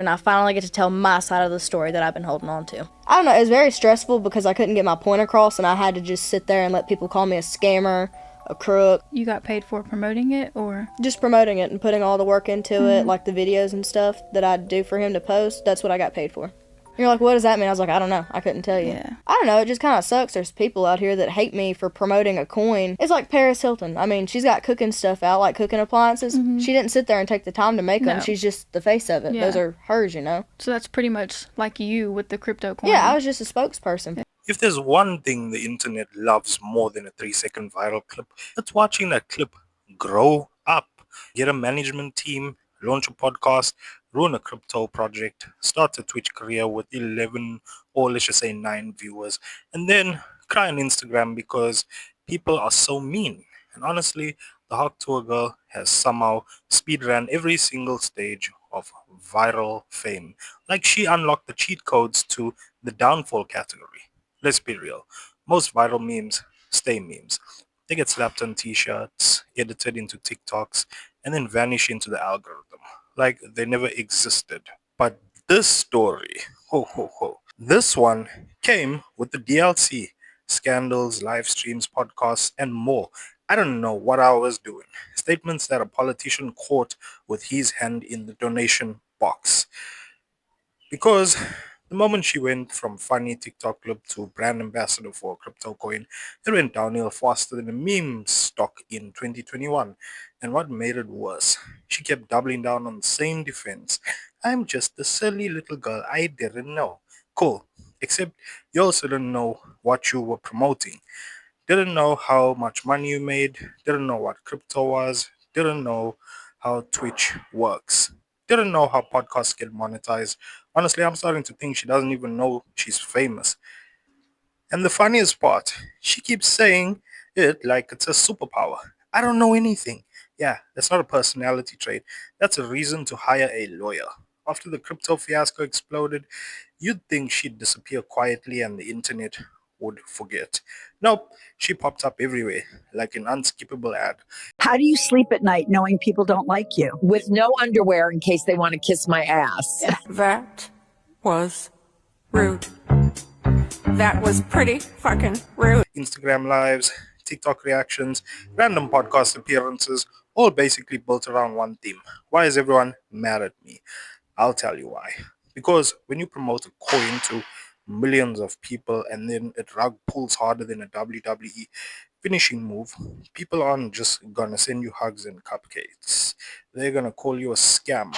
and I finally get to tell my side of the story that I've been holding on to. I don't know, it was very stressful because I couldn't get my point across, and I had to just sit there and let people call me a scammer, a crook. You got paid for promoting it, or? Just promoting it and putting all the work into it, like the videos and stuff that I'd do for him to post. That's what I got paid for. You're like, what does that mean? I was like, I don't know. I couldn't tell you. Yeah. I don't know. It just kind of sucks. There's people out here that hate me for promoting a coin. It's like Paris Hilton. I mean, she's got cooking stuff out, like cooking appliances. She didn't sit there and take the time to make them. No. She's just the face of it. Yeah. Those are hers, you know? So that's pretty much like you with the crypto coin. Yeah, I was just a spokesperson. If there's one thing the internet loves more than a 3-second viral clip, it's watching that clip grow up. Get a management team, launch a podcast, run a crypto project, start a Twitch career with 11 or let's just say 9 viewers, and then cry on Instagram because people are so mean. And honestly, the Tuah Girl has somehow speedrun every single stage of viral fame. Like she unlocked the cheat codes to the downfall category. Let's be real. Most viral memes stay memes. They get slapped on t-shirts, edited into TikToks, and then vanish into the algorithm. Like they never existed. But this story, this one came with the DLC. Scandals, live streams, podcasts, and more. I don't know what I was doing. Statements that a politician caught with his hand in the donation box. Because the moment she went from funny TikTok clip to brand ambassador for a crypto coin, it went downhill faster than a meme stock in 2021. And what made it worse, she kept doubling down on the same defense. I'm just a silly little girl. I didn't know. Cool. Except you also didn't know what you were promoting. Didn't know how much money you made. Didn't know what crypto was. Didn't know how Twitch works. Didn't know how podcasts get monetized. Honestly, I'm starting to think she doesn't even know she's famous. And the funniest part, she keeps saying it like it's a superpower. I don't know anything. Yeah, that's not a personality trait. That's a reason to hire a lawyer. After the crypto fiasco exploded, you'd think she'd disappear quietly and the internet would forget. Nope, she popped up everywhere like an unskippable ad. How do you sleep at night knowing people don't like you? With no underwear in case they want to kiss my ass. That was rude. That was pretty fucking rude. Instagram lives, TikTok reactions, random podcast appearances, all basically built around one theme. Why is everyone mad at me? I'll tell you why. Because when you promote a coin to millions of people and then it rug pulls harder than a WWE finishing move, people aren't just gonna send you hugs and cupcakes. They're gonna call you a scammer.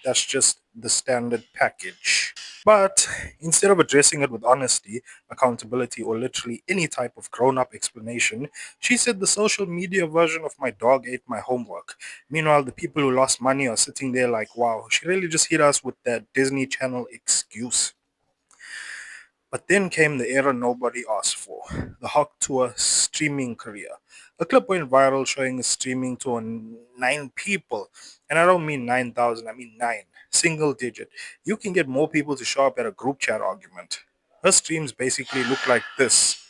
That's just the standard package. But instead of addressing it with honesty, accountability, or literally any type of grown-up explanation, she said the social media version of my dog ate my homework. Meanwhile, the people who lost money are sitting there like, wow, she really just hit us with that Disney Channel excuse. But then came the era nobody asked for, the Hawk Tour streaming career. A clip went viral showing a streaming to 9 people. And I don't mean 9,000, I mean 9. Single digit. You can get more people to show up at a group chat argument. Her streams basically look like this.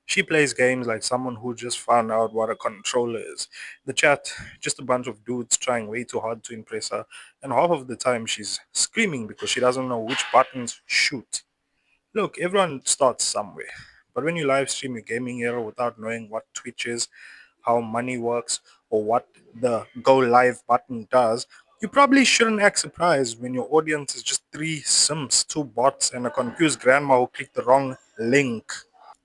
She plays games like someone who just found out what a controller is. The chat, just a bunch of dudes trying way too hard to impress her. And half of the time she's screaming because she doesn't know which buttons shoot. Look, everyone starts somewhere. But when you live stream your gaming era without knowing what Twitch is, how money works, or what the go live button does, you probably shouldn't act surprised when your audience is just 3 sims, 2 bots, and a confused grandma who clicked the wrong link.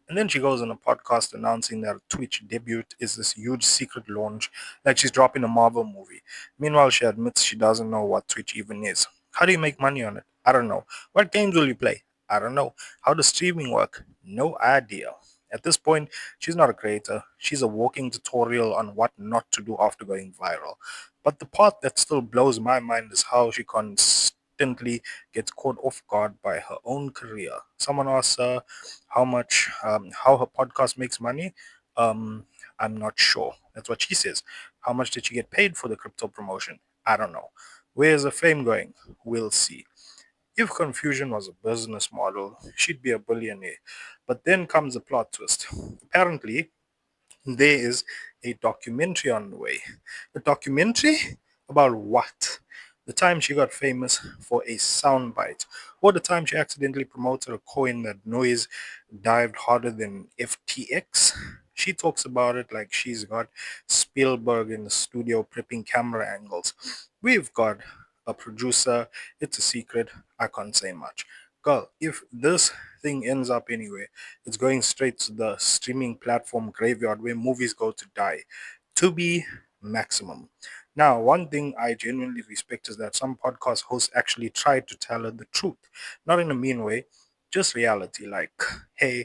And then she goes on a podcast announcing that her Twitch debut is this huge secret launch, like she's dropping a Marvel movie. Meanwhile, she admits she doesn't know what Twitch even is. How do you make money on it? I don't know. What games will you play? I don't know. How does streaming work? No idea. At this point, she's not a creator. She's a walking tutorial on what not to do after going viral. But the part that still blows my mind is how she constantly gets caught off guard by her own career. Someone asks her how her podcast makes money. I'm not sure. That's what she says. How much did she get paid for the crypto promotion? I don't know. Where's the fame going? We'll see. If confusion was a business model, she'd be a billionaire. But then comes the plot twist. Apparently, there is a documentary on the way. A documentary? About what? the time she got famous for a soundbite, or the time she accidentally promoted a coin that noise dived harder than FTX. She talks about it like she's got Spielberg in the studio prepping camera angles. We've got a producer, it's a secret, I can't say much. Girl, if this thing ends up anywhere, it's going straight to the streaming platform graveyard where movies go to die. To be maximum. Now, one thing I genuinely respect is that some podcast hosts actually try to tell her the truth, not in a mean way, just reality. Like, hey,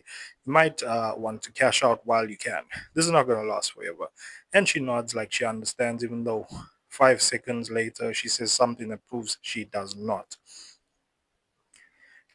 you might want to cash out while you can. This is not going to last forever. And she nods like she understands, even though 5 seconds later she says something that proves she does not.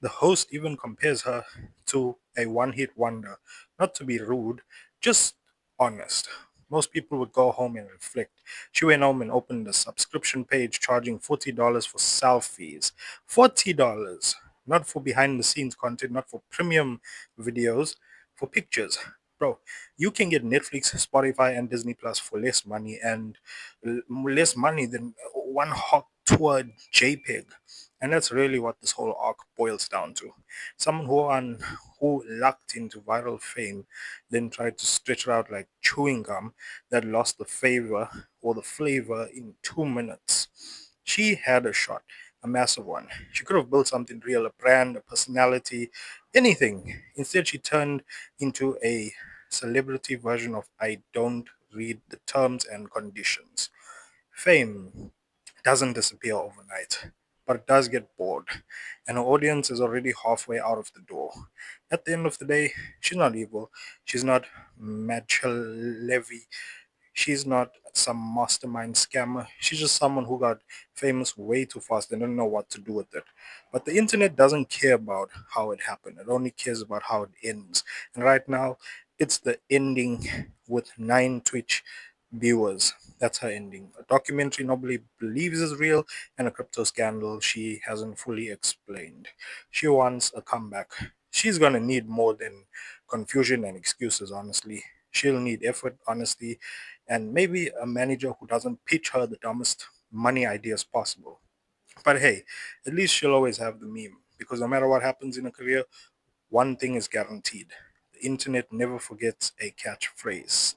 The host even compares her to a one hit wonder. Not to be rude, just honest. Most people would go home and reflect. She went home and opened a subscription page charging $40 for selfies. $40! Not for behind the scenes content, not for premium videos, for pictures. Bro, you can get Netflix, Spotify, and Disney Plus for less money and less money than one hot tour JPEG. And that's really what this whole arc boils down to. Someone who lucked into viral fame, then tried to stretch it out like chewing gum that lost the favor or the flavor in 2 minutes. She had a shot, a massive one. She could have built something real, a brand, a personality, anything. Instead, she turned into a celebrity version of I don't read the terms and conditions. Fame doesn't disappear overnight, but it does get bored, and her audience is already halfway out of the door. At the end of the day, she's not evil. She's not Levy. She's not some mastermind scammer. She's just someone who got famous way too fast and didn't know what to do with it. But the internet doesn't care about how it happened. It only cares about how it ends. And right now, it's the ending with 9 Twitch viewers. That's her ending. A documentary nobody believes is real, and a crypto scandal she hasn't fully explained. She wants a comeback. She's gonna need more than confusion and excuses, honestly. She'll need effort, honesty, and maybe a manager who doesn't pitch her the dumbest money ideas possible. But hey, at least she'll always have the meme, because no matter what happens in a career, one thing is guaranteed: the internet never forgets a catchphrase.